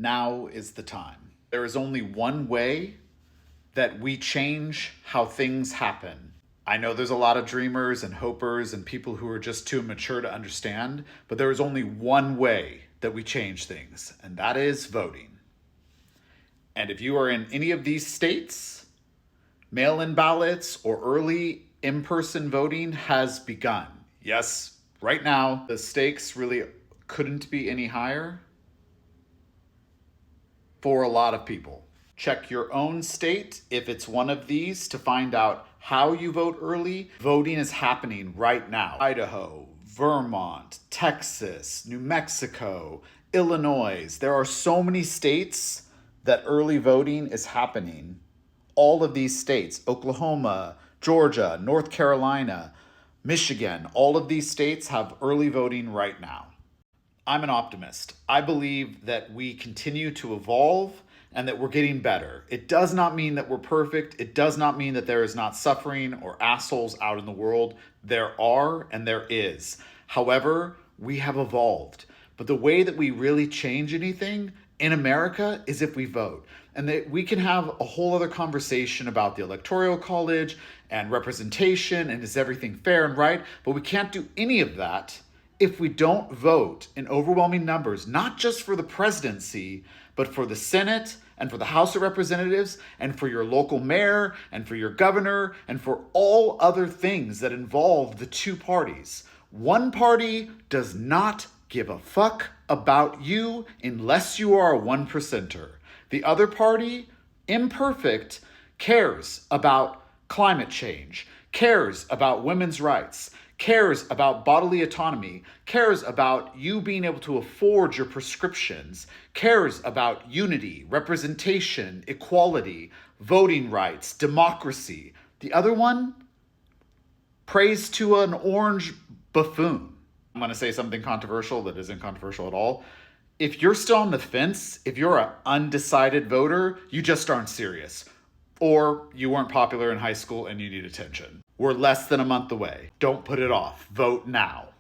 Now is the time. There is only one way that we change how things happen. I know there's a lot of dreamers and hopers and people who are just too immature to understand, but there is only one way that we change things, and that is voting. And if you are in any of these states, mail-in ballots or early in-person voting has begun. Yes, right now, the stakes really couldn't be any higher for a lot of people. Check your own state if it's one of these to find out how you vote early. Voting is happening right now. Idaho, Vermont, Texas, New Mexico, Illinois. There are so many states that early voting is happening. All of these states, Oklahoma, Georgia, North Carolina, Michigan, all of these states have early voting right now. I'm an optimist. I believe that we continue to evolve and that we're getting better. It does not mean that we're perfect. It does not mean that there is not suffering or assholes out in the world. There are and there is. However, we have evolved. But the way that we really change anything in America is if we vote. And that we can have a whole other conversation about the Electoral College and representation and is everything fair and right, but we can't do any of that if we don't vote in overwhelming numbers, not just for the presidency, but for the Senate and for the House of Representatives and for your local mayor and for your governor and for all other things that involve the two parties. One party does not give a fuck about you unless you are a one percenter. The other party, imperfect, cares about climate change, cares about women's rights, cares about bodily autonomy, cares about you being able to afford your prescriptions, cares about unity, representation, equality, voting rights, democracy. The other one prays to an orange buffoon. I'm going to say something controversial that isn't controversial at all. If you're still on the fence, if you're an undecided voter, you just aren't serious. Or you weren't popular in high school and you need attention. We're less than a month away. Don't put it off. Vote now.